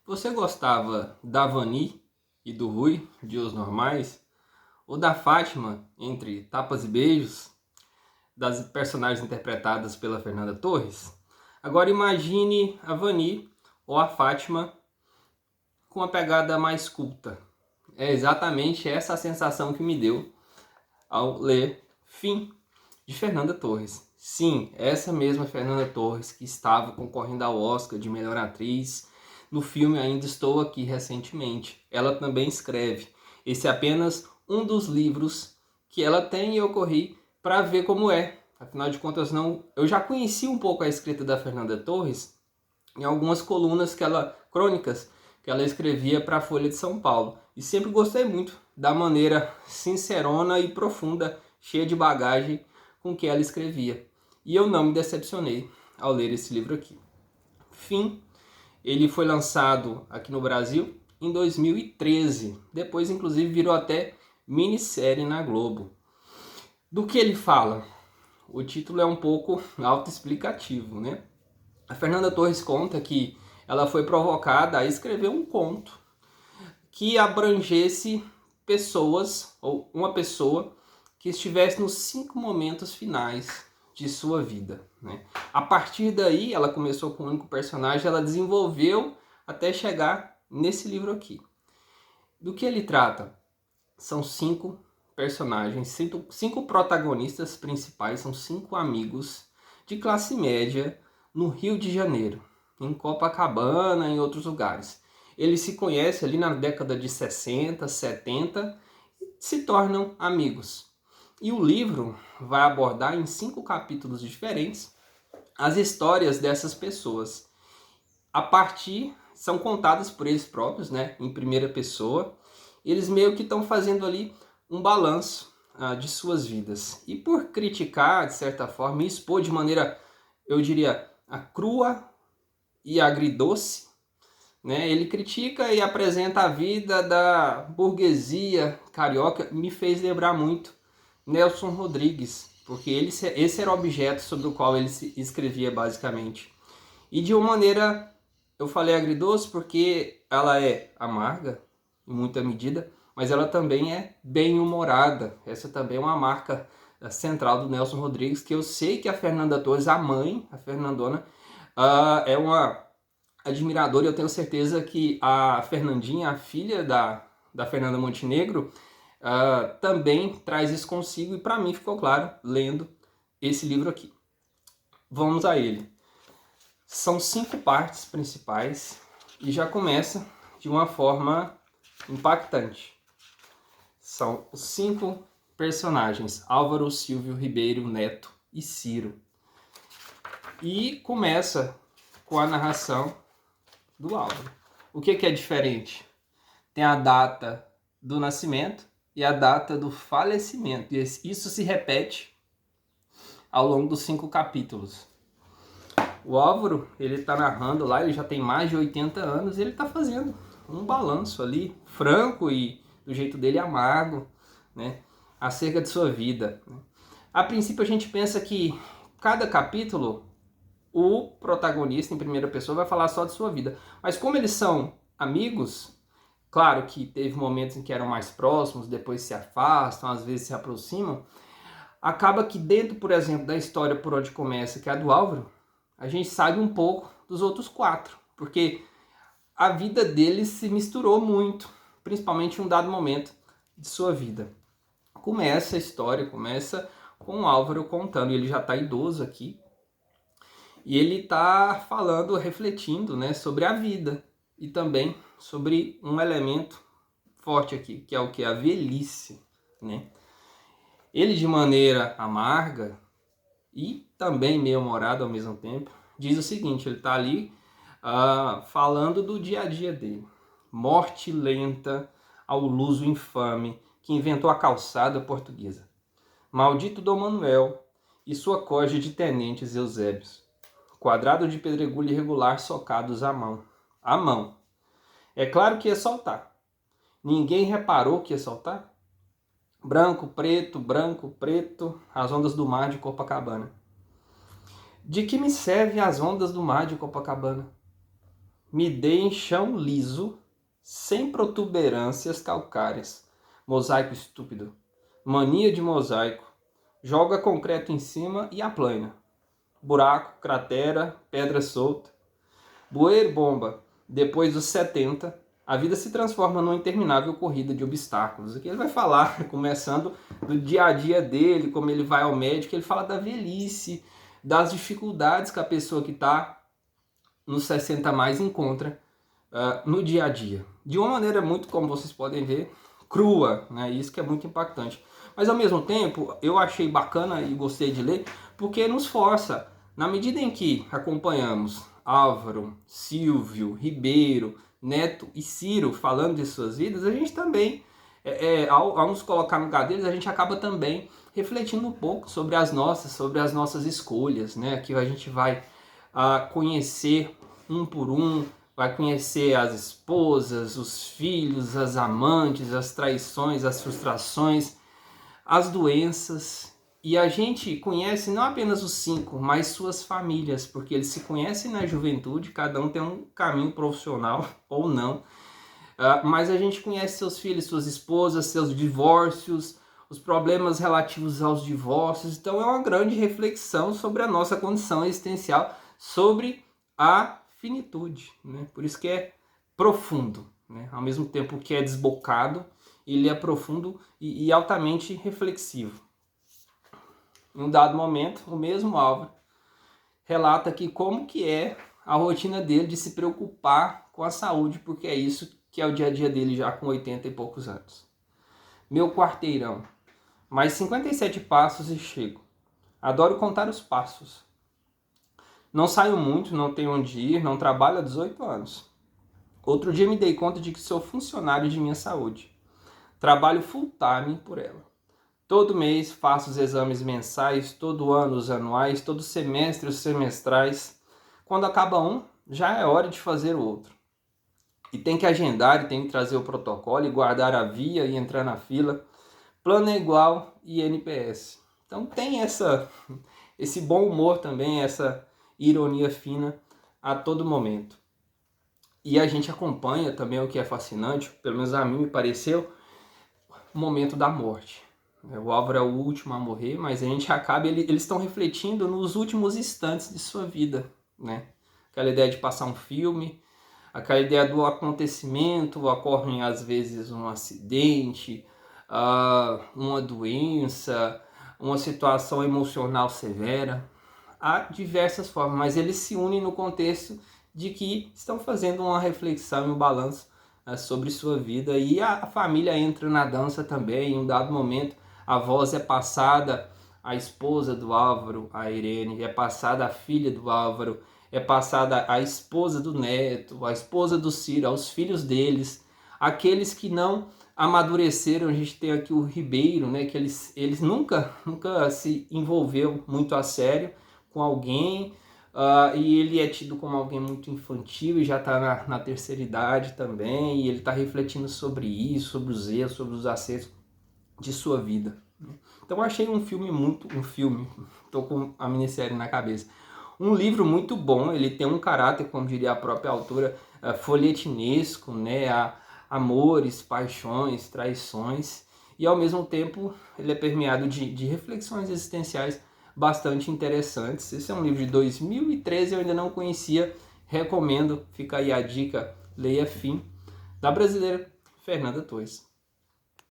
Você gostava da Vani e do Rui, de Os Normais? Ou da Fátima, entre tapas e beijos, das personagens interpretadas pela Fernanda Torres? Agora imagine a Vani ou a Fátima com uma pegada mais culta. É exatamente essa a sensação que me deu ao ler Fim, de Fernanda Torres. Sim, essa mesma Fernanda Torres que estava concorrendo ao Oscar de melhor atriz no filme Ainda Estou Aqui recentemente. Ela também escreve. Esse é apenas um dos livros que ela tem e eu corri para ver como é. Afinal de contas, eu já conheci um pouco a escrita da Fernanda Torres em algumas crônicas que ela escrevia para a Folha de São Paulo. E sempre gostei muito da maneira sincerona e profunda, cheia de bagagem com que ela escrevia. E eu não me decepcionei ao ler esse livro aqui. Fim, ele foi lançado aqui no Brasil em 2013. Depois, inclusive, virou até minissérie na Globo. Do que ele fala? O título é um pouco autoexplicativo, né? A Fernanda Torres conta que ela foi provocada a escrever um conto que abrangesse pessoas, ou uma pessoa, que estivesse nos 5 momentos finais de sua vida, né? A partir daí, ela começou com um único personagem, ela desenvolveu até chegar nesse livro aqui. Do que ele trata? São 5 personagens, 5 protagonistas principais, são 5 amigos de classe média no Rio de Janeiro, em Copacabana, em outros lugares. Eles se conhecem ali na década de 60, 70 e se tornam amigos. E o livro vai abordar em 5 capítulos diferentes as histórias dessas pessoas. São contadas por eles próprios, né, em primeira pessoa. Eles meio que estão fazendo ali um balanço de suas vidas. E por criticar, de certa forma, e expor de maneira, eu diria, crua e agridoce, né? Ele critica e apresenta a vida da burguesia carioca. Me fez lembrar muito Nelson Rodrigues, porque esse era o objeto sobre o qual ele escrevia basicamente. E de uma maneira, eu falei agridoce porque ela é amarga, em muita medida, mas ela também é bem-humorada. Essa também é uma marca central do Nelson Rodrigues, que eu sei que a Fernanda Torres, a mãe, a Fernandona, é uma admiradora. Eu tenho certeza que a Fernandinha, a filha da Fernanda Montenegro, também traz isso consigo, e para mim ficou claro lendo esse livro aqui. Vamos a ele. São 5 partes principais e já começa de uma forma impactante. São os 5 personagens: Álvaro, Silvio, Ribeiro, Neto e Ciro. E começa com a narração do Álvaro. O que é diferente? Tem a data do nascimento e a data do falecimento. E isso se repete ao longo dos 5 capítulos. O Álvaro, ele está narrando lá, ele já tem mais de 80 anos, e ele está fazendo um balanço ali, franco e do jeito dele amargo, né, acerca de sua vida. A princípio a gente pensa que cada capítulo o protagonista em primeira pessoa vai falar só de sua vida. Mas como eles são amigos, claro que teve momentos em que eram mais próximos, depois se afastam, às vezes se aproximam, acaba que dentro, por exemplo, da história por onde começa, que é a do Álvaro, a gente sabe um pouco dos outros 4, porque a vida deles se misturou muito, principalmente em um dado momento de sua vida. Começa a história, começa com o Álvaro contando, e ele já está idoso aqui, e ele está falando, refletindo, né, sobre a vida, e também sobre um elemento forte aqui, que é o que? A velhice, né? Ele, de maneira amarga e também meio humorado ao mesmo tempo, diz o seguinte: ele está ali falando do dia a dia dele. Morte lenta ao luso infame que inventou a calçada portuguesa. Maldito Dom Manuel e sua corja de tenentes eusébios. Quadrado de pedregulho irregular socados à mão. À mão. É claro que ia soltar. Ninguém reparou que ia soltar? Branco, preto, as ondas do mar de Copacabana. De que me servem as ondas do mar de Copacabana? me dê em chão liso, sem protuberâncias calcárias. Mosaico estúpido. Mania de mosaico. Joga concreto em cima e aplana. Buraco, cratera, pedra solta. Bueiro bomba. Depois dos 70, a vida se transforma numa interminável corrida de obstáculos. Aqui ele vai falar, começando do dia a dia dele, como ele vai ao médico, ele fala da velhice, das dificuldades que a pessoa que está nos 60 mais encontra no dia a dia. De uma maneira muito, como vocês podem ver, crua, né? Isso que é muito impactante. Mas ao mesmo tempo, eu achei bacana e gostei de ler, porque nos força. Na medida em que acompanhamos Álvaro, Silvio, Ribeiro, Neto e Ciro falando de suas vidas, a gente também, ao nos colocar no lugar deles, a gente acaba também refletindo um pouco sobre as nossas escolhas, né? Aqui a gente vai conhecer um por um, vai conhecer as esposas, os filhos, as amantes, as traições, as frustrações, as doenças. E a gente conhece não apenas os 5, mas suas famílias, porque eles se conhecem na juventude, cada um tem um caminho profissional ou não. Mas a gente conhece seus filhos, suas esposas, seus divórcios, os problemas relativos aos divórcios. Então é uma grande reflexão sobre a nossa condição existencial, sobre a finitude, né? Por isso que é profundo, né? Ao mesmo tempo que é desbocado, ele é profundo e altamente reflexivo. Em um dado momento, o mesmo Álvaro relata aqui como que é a rotina dele de se preocupar com a saúde, porque é isso que é o dia a dia dele já com 80 e poucos anos. Meu quarteirão, mais 57 passos e chego. Adoro contar os passos. Não saio muito, não tenho onde ir, não trabalho há 18 anos. Outro dia me dei conta de que sou funcionário de minha saúde. Trabalho full time por ela. Todo mês faço os exames mensais, todo ano os anuais, todo semestre os semestrais. Quando acaba um, já é hora de fazer o outro. E tem que agendar, e tem que trazer o protocolo, e guardar a via, e entrar na fila. Plano é igual INPS. Então tem esse bom humor também, essa ironia fina a todo momento. E a gente acompanha também o que é fascinante, pelo menos a mim me pareceu, o momento da morte. O Álvaro é o último a morrer, mas a gente acaba, eles estão refletindo nos últimos instantes de sua vida, né? Aquela ideia de passar um filme, aquela ideia do acontecimento, ocorre às vezes um acidente, uma doença, uma situação emocional severa. Há diversas formas, mas eles se unem no contexto de que estão fazendo uma reflexão e um balanço sobre sua vida, e a família entra na dança também. Em um dado momento a voz é passada à esposa do Álvaro, a Irene, é passada à filha do Álvaro, é passada à esposa do Neto, à esposa do Ciro, aos filhos deles, aqueles que não amadureceram. A gente tem aqui o Ribeiro, né, que eles nunca se envolveu muito a sério com alguém, e ele é tido como alguém muito infantil e já está na terceira idade também, e ele está refletindo sobre isso, sobre os erros, sobre os acertos de sua vida. Então eu achei estou com a minissérie na cabeça, um livro muito bom. Ele tem um caráter, como diria a própria autora, folhetinesco, né? Amores, paixões, traições, e ao mesmo tempo ele é permeado de reflexões existenciais bastante interessantes. Esse é um livro de 2013, eu ainda não conhecia, recomendo, fica aí a dica, leia Fim, da brasileira Fernanda Torres.